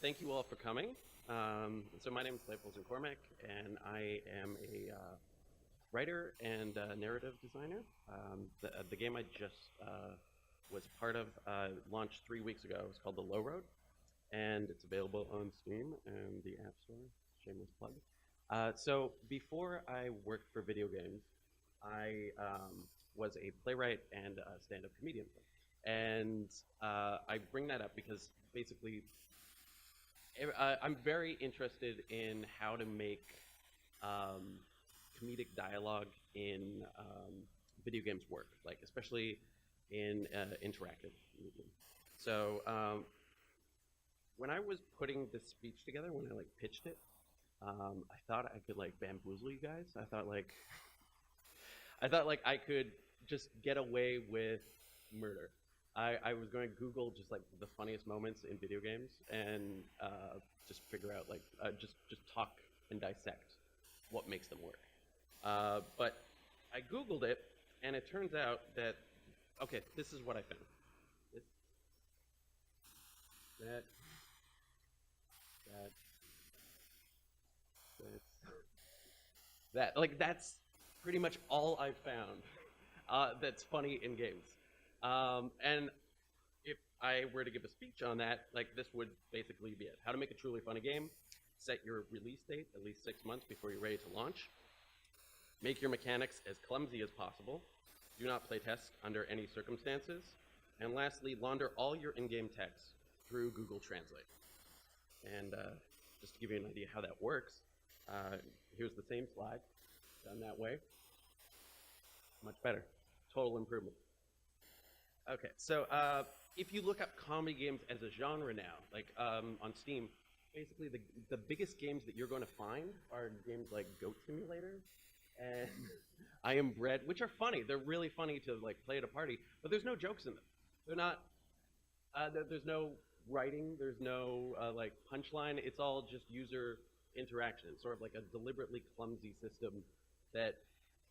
Thank you all for coming. So my name is Leif Oleson-Cormack, and I am a writer and narrative designer. The game I just was part of launched 3 weeks ago. It's called The Low Road, and it's available on Steam and the App Store. Shameless plug. So before I worked for video games, I was a playwright and a stand-up comedian. And I bring that up because basically I'm very interested in how to make comedic dialogue in video games work, like especially in interactive medium. So when I was putting this speech together, when I pitched it, I thought I could bamboozle you guys. I thought I could just get away with murder. I was going to Google just the funniest moments in video games and just figure out just talk and dissect what makes them work. But I Googled it, and it turns out that okay, this is what I found. This, that, that, this, that. That's pretty much all I found that's funny in games. And if I were to give a speech on that, this would basically be it. How to make a truly funny game. Set your release date at least 6 months before you're ready to launch. Make your mechanics as clumsy as possible. Do not play test under any circumstances. And lastly, launder all your in-game text through Google Translate. And just to give you an idea how that works, here's the same slide done that way. Much better. Total improvement. Okay, so if you look up comedy games as a genre now, on Steam, basically the biggest games that you're going to find are games like Goat Simulator and I Am Bread, which are funny. They're really funny to play at a party, but there's no jokes in them. They're not. There's no writing. There's no punchline. It's all just user interaction, sort of like a deliberately clumsy system that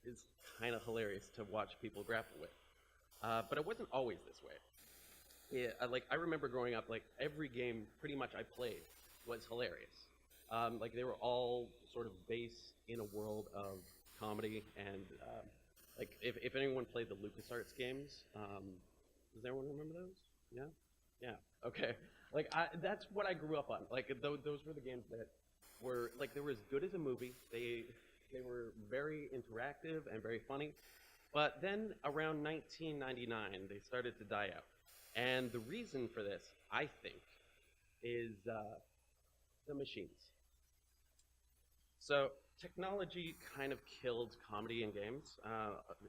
is kind of hilarious to watch people grapple with. But it wasn't always this way. Yeah, I remember growing up, every game pretty much I played was hilarious. They were all sort of based in a world of comedy, and if anyone played the LucasArts games, does everyone remember those? Yeah, yeah. Okay, that's what I grew up on. Those were the games that were they were as good as a movie. They were very interactive and very funny. But then around 1999, they started to die out. And the reason for this, I think, is the machines. So technology kind of killed comedy in games,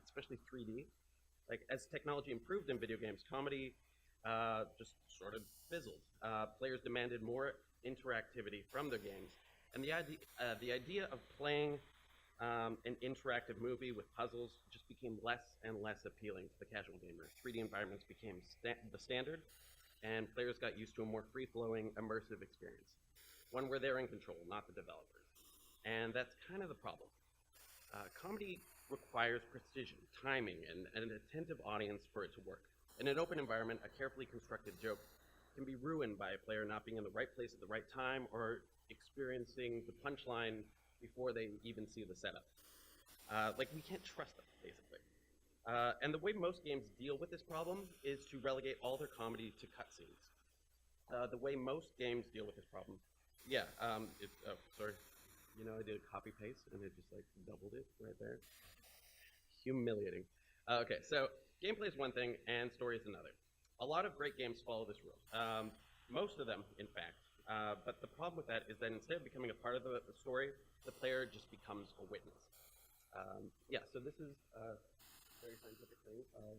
especially 3D. As technology improved in video games, comedy just sort of fizzled. Players demanded more interactivity from their games. And the idea of playing an interactive movie with puzzles just became less and less appealing to the casual gamer. 3D environments became the standard, and players got used to a more free-flowing, immersive experience. One where they're in control, not the developers. And that's kind of the problem. Comedy requires precision, timing, and an attentive audience for it to work. In an open environment, a carefully constructed joke can be ruined by a player not being in the right place at the right time or experiencing the punchline before they even see the setup. We can't trust them, basically. And the way most games deal with this problem is to relegate all their comedy to cutscenes. The way most games deal with this problem, yeah, sorry. I did a copy paste and it just doubled it right there. Humiliating. Okay, so gameplay is one thing and story is another. A lot of great games follow this rule. Most of them, in fact. But the problem with that is that instead of becoming a part of the story, the player just becomes a witness. Yeah, so this is a very scientific thing of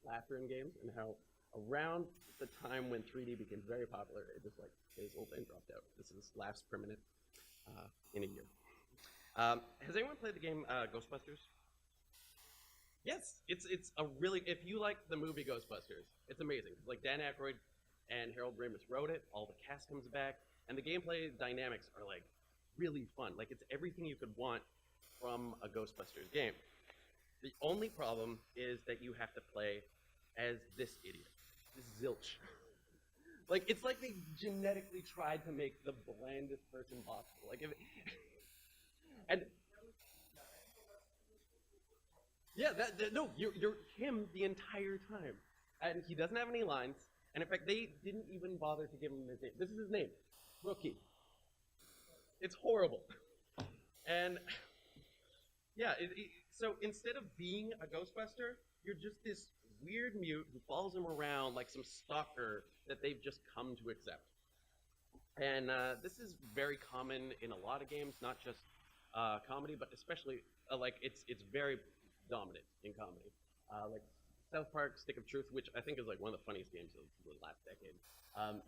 laughter in games and how around the time when 3D became very popular, it just fizzled and dropped out. This is laughs per minute in a year. Has anyone played the game Ghostbusters? Yes, it's a really, if you like the movie Ghostbusters, it's amazing. Dan Aykroyd and Harold Ramis wrote it, all the cast comes back, and the gameplay dynamics are really fun. It's everything you could want from a Ghostbusters game. The only problem is that you have to play as this idiot, this zilch. Like, it's like they genetically tried to make the blandest person possible. Like, and yeah, no, you're him the entire time, and he doesn't have any lines. And in fact, they didn't even bother to give him his name. This is his name, Rookie. It's horrible. And yeah, so instead of being a Ghostbuster, you're just this weird mute who follows him around like some stalker that they've just come to accept. And this is very common in a lot of games, not just comedy, but especially like it's very dominant in comedy. Like South Park: Stick of Truth, which I think is like one of the funniest games of the last decade.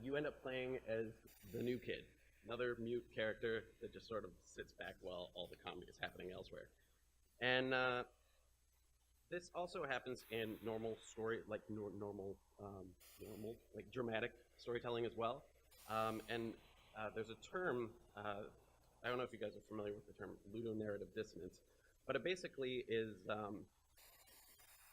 You end up playing as the new kid, another mute character that just sort of sits back while all the comedy is happening elsewhere. And this also happens in normal story, like normal, like dramatic storytelling as well. And there's a term, I don't know if you guys are familiar with the term ludonarrative dissonance, but it basically is,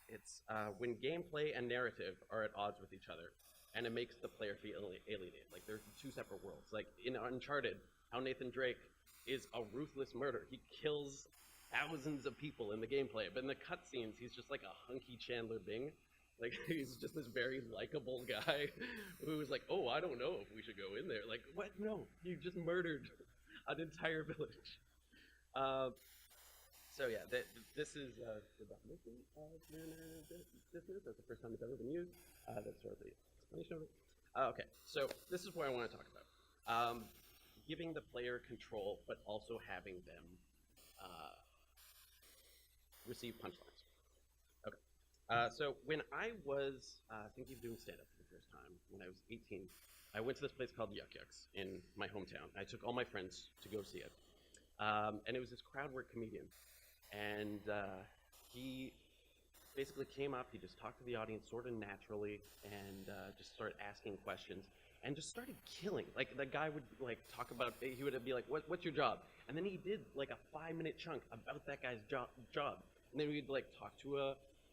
it's when gameplay and narrative are at odds with each other, and it makes the player feel alienated. Like there's two separate worlds. Like in Uncharted, how Nathan Drake is a ruthless murderer. He kills thousands of people in the gameplay, but in the cutscenes, he's just like a hunky Chandler Bing. Like he's just this very likable guy who's like, oh, I don't know if we should go in there. Like, what? No, you just murdered an entire village. So yeah, this is the definition of dissonance. That's the first time it's ever been used. That's sort of the explanation of it. Okay, so this is what I want to talk about. Giving the player control, but also having them receive punchlines. Okay. So when I was thinking of doing stand-up for the first time, when I was 18, I went to this place called Yuck Yucks in my hometown. I took all my friends to go see it. And it was this crowd work comedian. And he basically came up, he just talked to the audience sort of naturally, and just started asking questions, and just started killing. Like, the guy would, like, talk about, he would be like, what's your job? And then he did, like, a 5-minute chunk about that guy's job. And then we'd, like, talk to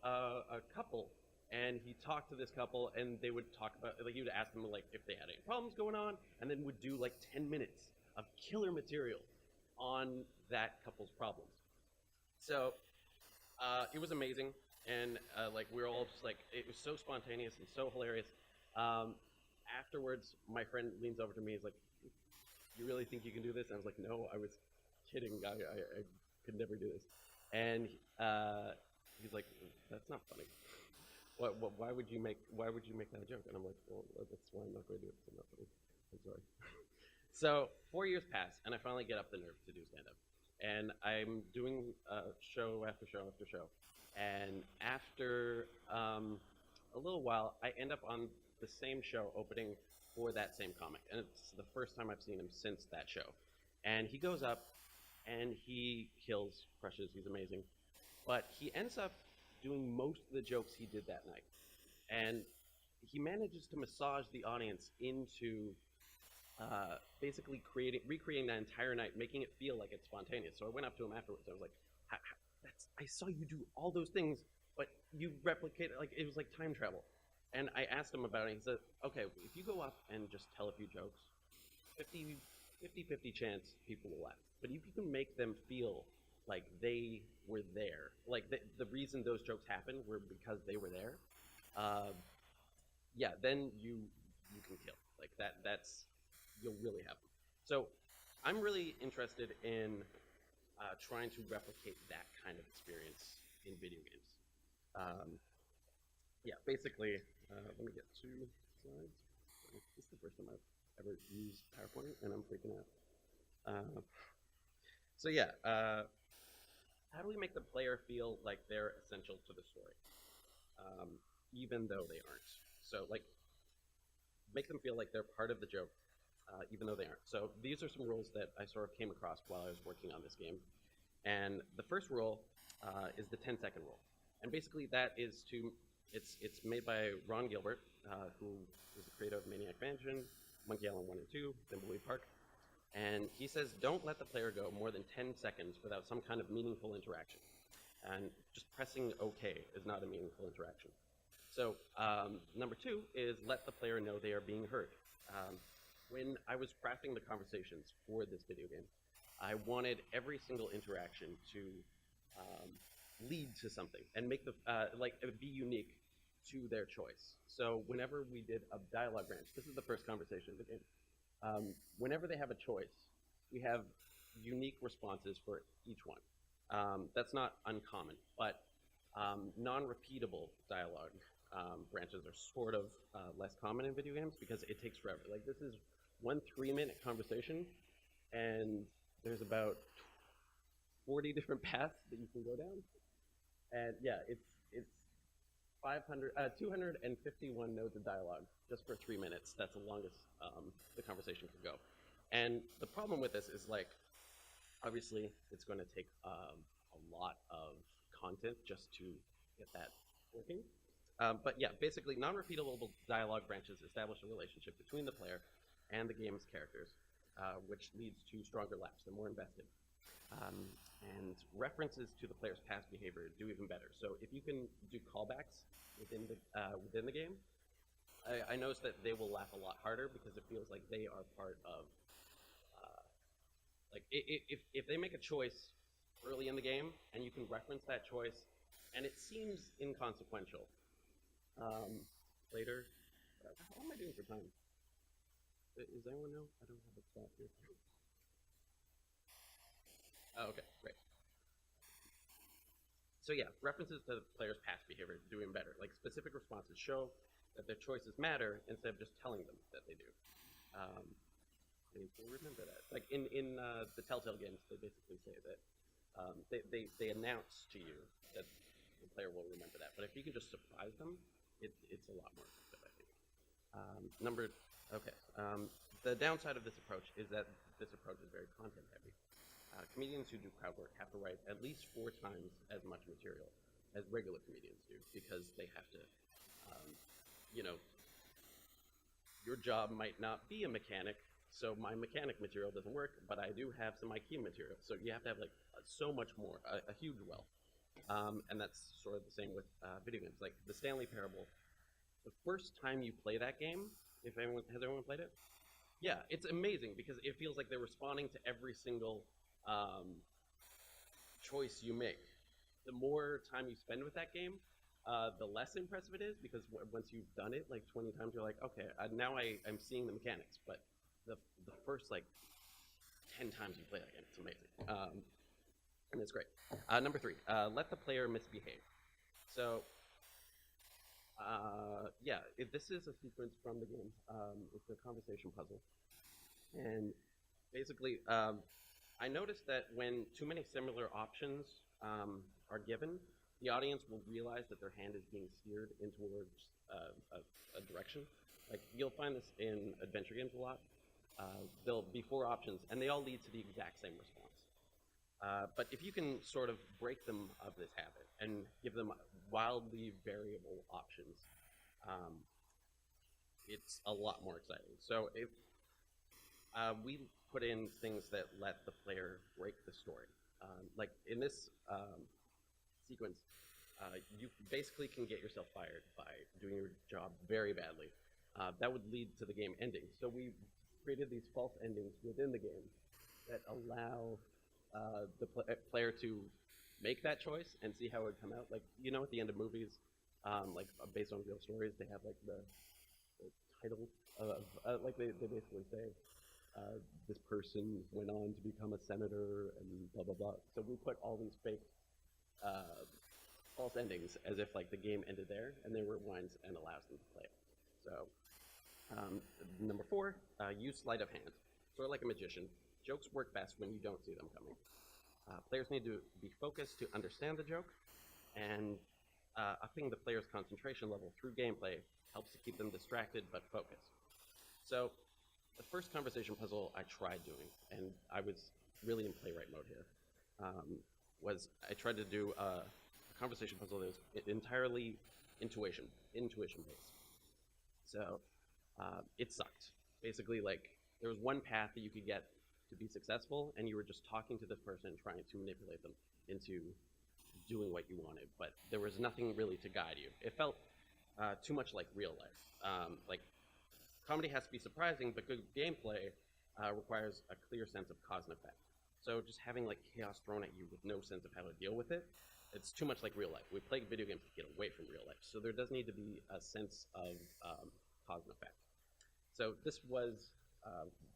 a couple, and he talked to this couple, and they would talk about, like, he would ask them, like, if they had any problems going on, and then would do, like, 10 minutes of killer material on that couple's problems. So, it was amazing, and, like, we were all just, like, it was so spontaneous and so hilarious. Afterwards, my friend leans over to me, he's like, you really think you can do this? And I was like, no, I was kidding, I could never do this. And he's like, that's not funny. Why would you make that joke? And I'm like, well, that's why I'm not going to do it. It's not funny. I'm sorry. So 4 years pass, and I finally get up the nerve to do stand-up. And I'm doing show after show after show. And after a little while, I end up on the same show opening for that same comic. And it's the first time I've seen him since that show. And he goes up, and he kills, crushes, he's amazing. But he ends up doing most of the jokes he did that night. And he manages to massage the audience into basically recreating that entire night, making it feel like it's spontaneous. So I went up to him afterwards, I was like, I saw you do all those things, but you replicate it, like, it was like time travel. And I asked him about it, and he said, okay, if you go up and just tell a few jokes, 50-50 chance people will laugh. But if you can make them feel like they were there, like the reason those jokes happened were because they were there, yeah, then you can kill. Like that's, you'll really have them. So I'm really interested in trying to replicate that kind of experience in video games. Yeah, basically, let me get 2 slides. This is the first time I've ever used PowerPoint, and I'm freaking out. So yeah, how do we make the player feel like they're essential to the story, even though they aren't? So, like, make them feel like they're part of the joke, even though they aren't. So these are some rules that I sort of came across while I was working on this game. And the first rule is the 10-second rule. And basically that is it's made by Ron Gilbert, who is the creator of Maniac Mansion, Monkey Island 1 and 2, Thimbleweed Park. And he says, don't let the player go more than 10 seconds without some kind of meaningful interaction. And just pressing OK is not a meaningful interaction. So number 2 is let the player know they are being heard. When I was crafting the conversations for this video game, I wanted every single interaction to lead to something and make the be unique to their choice. So whenever we did a dialogue branch, this is the first conversation of the game. Whenever they have a choice, we have unique responses for each one. That's not uncommon, but non-repeatable dialogue branches are sort of less common in video games because it takes forever. Like, this is 1 3-minute conversation, and there's about 40 different paths that you can go down. And yeah, it's 251 nodes of dialogue just for 3 minutes. That's the longest the conversation can go. And the problem with this is, like, obviously it's going to take a lot of content just to get that working. But yeah, basically, non-repeatable dialogue branches establish a relationship between the player and the game's characters, which leads to stronger laughs. They're more invested. And references to the player's past behavior do even better. So if you can do callbacks within the game, I noticed that they will laugh a lot harder because it feels like they are part of, like, if they make a choice early in the game and you can reference that choice, and it seems inconsequential. Later, how am I doing for time? Does anyone know? I don't have a spot here. Oh, okay, great. So yeah, references to the player's past behavior do even better. Like, specific responses show that their choices matter instead of just telling them that they do. People remember that. Like in the Telltale games, they basically say that they announce to you that the player will remember that. But if you can just surprise them, it's a lot more effective, I think. The downside of this approach is that this approach is very content heavy. Comedians who do crowd work have to write at least 4 times as much material as regular comedians do, because they have to, your job might not be a mechanic, so my mechanic material doesn't work, but I do have some IQ material. So you have to have, like, so much more, a huge wealth. And that's sort of the same with video games. Like the Stanley Parable, the first time you play that game, has everyone played it? Yeah, it's amazing because it feels like they're responding to every single choice you make. The more time you spend with that game, the less impressive it is, because once you've done it like 20 times, you're like, okay, now I'm seeing the mechanics. But the first, like, 10 times you play that game, it's amazing. And it's great. Number 3, let the player misbehave. So, yeah, this is a sequence from the game. It's a conversation puzzle. And basically, I noticed that when too many similar options are given, the audience will realize that their hand is being steered in towards a direction. Like, you'll find this in adventure games a lot. There'll be 4 options, and they all lead to the exact same response. But if you can sort of break them of this habit and give them wildly variable options, it's a lot more exciting. So if we put in things that let the player break the story, like in this sequence, you basically can get yourself fired by doing your job very badly. That would lead to the game ending. So we created these false endings within the game that allow the player to make that choice and see how it would come out. Like, at the end of movies, like based on real stories, they have like the title of like they basically say this person went on to become a senator and blah blah blah. So we put all these fake false endings as if like the game ended there, and then rewinds and allows them to play it. So number 4, use sleight of hand. Sort of like a magician. Jokes work best when you don't see them coming. Players need to be focused to understand the joke, and upping the player's concentration level through gameplay helps to keep them distracted but focused. So the first conversation puzzle I tried doing, and I was really in playwright mode here, was I tried to do a conversation puzzle that was entirely intuition-based. So it sucked. Basically, like, there was one path that you could get to be successful, and you were just talking to this person, trying to manipulate them into doing what you wanted, but there was nothing really to guide you. It felt too much like real life. Like, comedy has to be surprising, but good gameplay requires a clear sense of cause and effect. So just having like chaos thrown at you with no sense of how to deal with it, it's too much like real life. We play video games to get away from real life, so there does need to be a sense of cause and effect. So this was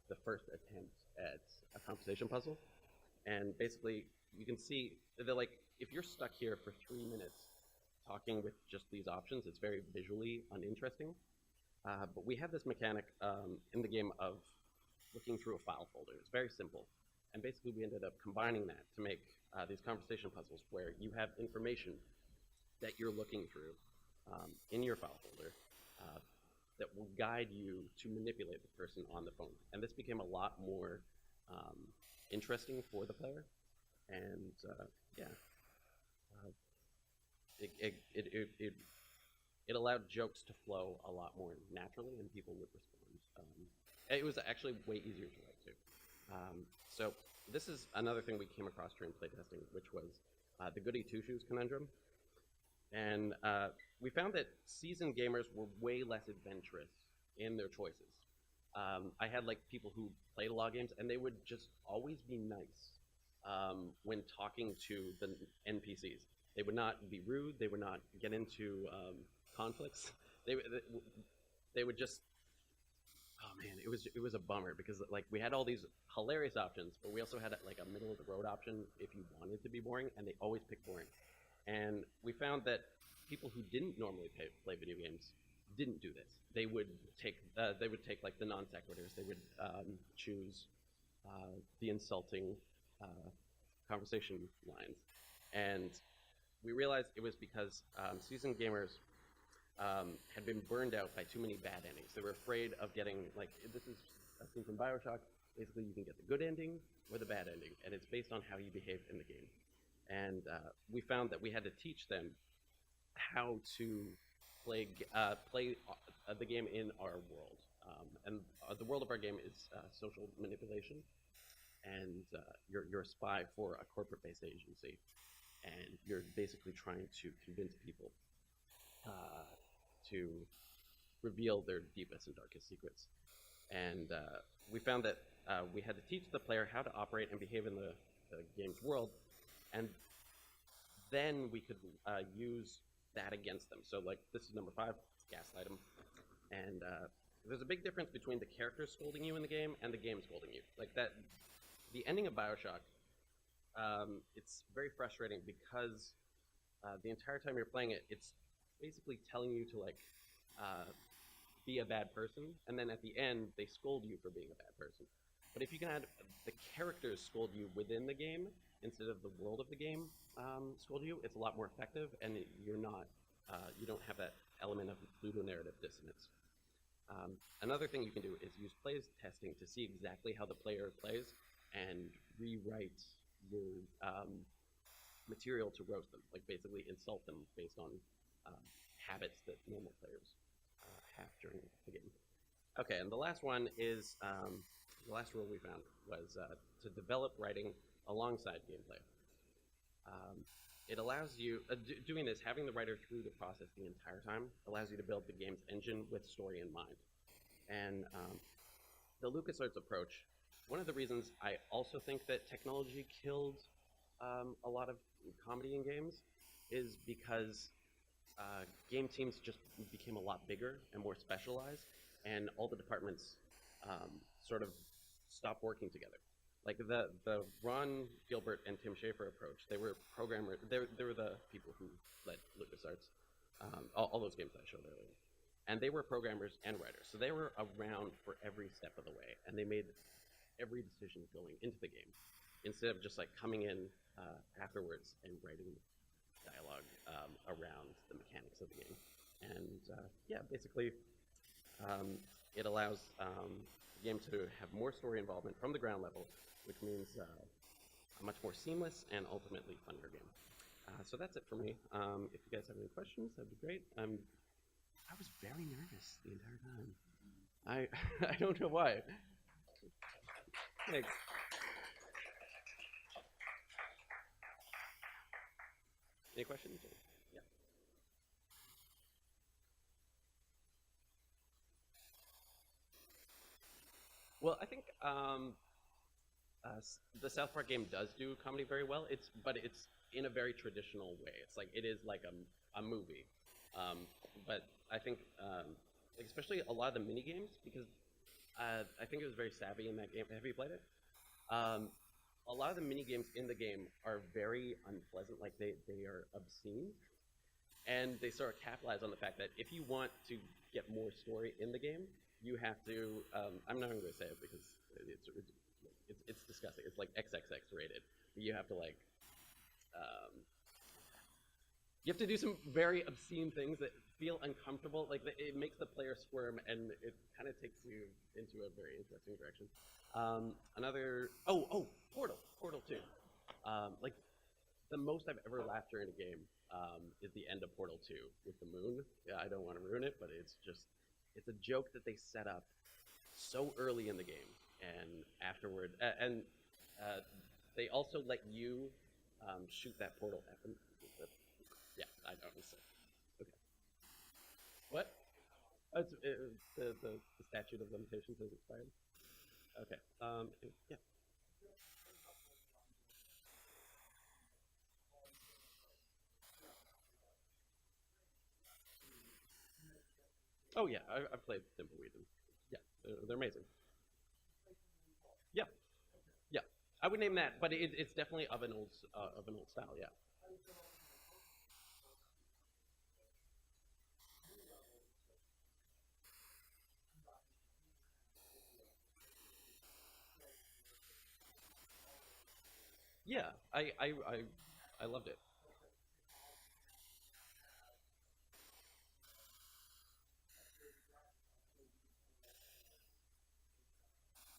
the first attempt at a conversation puzzle, and basically you can see that like if you're stuck here for 3 minutes talking with just these options, it's very visually uninteresting. But we have this mechanic in the game of looking through a file folder. It's very simple. And basically we ended up combining that to make these conversation puzzles where you have information that you're looking through in your file folder that will guide you to manipulate the person on the phone. And this became a lot more interesting for the player. And yeah, it allowed jokes to flow a lot more naturally, and people would respond. It was actually way easier to write too. So this is another thing we came across during playtesting, which was the goody two-shoes conundrum. And we found that seasoned gamers were way less adventurous in their choices. I had like people who played a lot of games, and they would just always be nice when talking to the NPCs. They would not be rude. They would not get into conflicts. They would just, oh man, it was a bummer because like we had all these hilarious options, but we also had like a middle of the road option if you wanted to be boring, and they always picked boring. And we found that people who didn't normally play video games didn't do this. They would take like the non sequiturs. They would choose the insulting conversation lines, and we realized it was because seasoned gamers had been burned out by too many bad endings. They were afraid of getting, like, this is a scene from Bioshock. Basically, you can get the good ending or the bad ending, and it's based on how you behave in the game. And we found that we had to teach them how to play the game in our world. And the world of our game is social manipulation, and you're a spy for a corporate-based agency, and you're basically trying to convince people to reveal their deepest and darkest secrets. And we found that we had to teach the player how to operate and behave in the game's world, and then we could use that against them. So like this is number 5, gaslight them. And there's a big difference between the characters scolding you in the game and the game scolding you. Like that, the ending of Bioshock, it's very frustrating because the entire time you're playing it, it's basically telling you to like be a bad person, and then at the end they scold you for being a bad person. But if you can add the characters scold you within the game instead of the world of the game scold you, it's a lot more effective, and you're not you don't have that element of ludonarrative dissonance. Another thing you can do is use play testing to see exactly how the player plays and rewrite your material to roast them, like basically insult them based on habits that normal players have during the game. Okay, and the last one is, the last rule we found was to develop writing alongside gameplay. It allows you, doing this, having the writer through the process the entire time, allows you to build the game's engine with story in mind. And the LucasArts approach, one of the reasons I also think that technology killed a lot of comedy in games is because game teams just became a lot bigger and more specialized, and all the departments sort of stopped working together. Like the Ron Gilbert and Tim Schafer approach, they were programmers. They were the people who led LucasArts, all those games that I showed earlier, and they were programmers and writers. So they were around for every step of the way, and they made every decision going into the game, instead of just like coming in afterwards and writing dialogue around the mechanics of the game. And yeah, basically, it allows the game to have more story involvement from the ground level, which means a much more seamless and ultimately funner game. So that's it for me. If you guys have any questions, that'd be great. I was very nervous the entire time. I don't know why. Thanks. Any questions? Yeah. Well, I think the South Park game does do comedy very well. But it's in a very traditional way. It's like it is like a movie. But I think especially a lot of the mini games because I think it was very savvy in that game. Have you played it? Um, a lot of the mini games in the game are very unpleasant. Like they are obscene, and they sort of capitalize on the fact that if you want to get more story in the game, you have to. I'm not going to say it because it's disgusting. It's like XXX rated. You have to like um, you have to do some very obscene things that feel uncomfortable. Like it makes the player squirm, and it kind of takes you into a very interesting direction. Portal 2. Like the most I've ever laughed during a game is the end of Portal 2 with the moon. Yeah, I don't want to ruin it, but it's a joke that they set up so early in the game, and afterward, and they also let you shoot that portal at them. Yeah, I don't know. Okay. What? Oh, the statute of limitations has expired. Okay. Yeah. Oh yeah, I've played Thimbleweed. And yeah, they're amazing. Yeah, yeah. I would name that, but it's definitely of an old style. Yeah. Yeah. I loved it.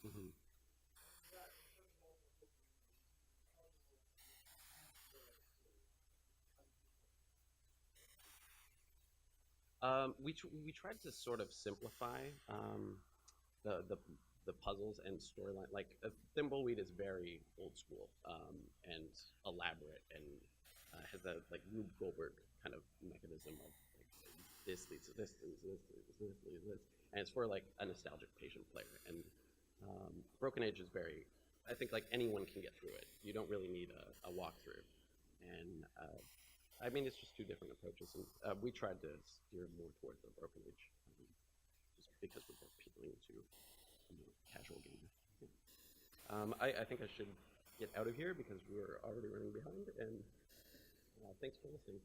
Hmm. We tried to sort of simplify the the the puzzles and storyline. Like Thimbleweed is very old school and elaborate and has a like Rube Goldberg kind of mechanism of like this leads to this leads to this leads to this leads to this, and it's for like a nostalgic patient player. And Broken Age is very. I think like anyone can get through it. You don't really need a walkthrough, and I mean, it's just two different approaches, and we tried to steer more towards the Broken Age, just because we're both appealing to casual gaming. Yeah. I think I should get out of here because we're already running behind, and thanks for listening.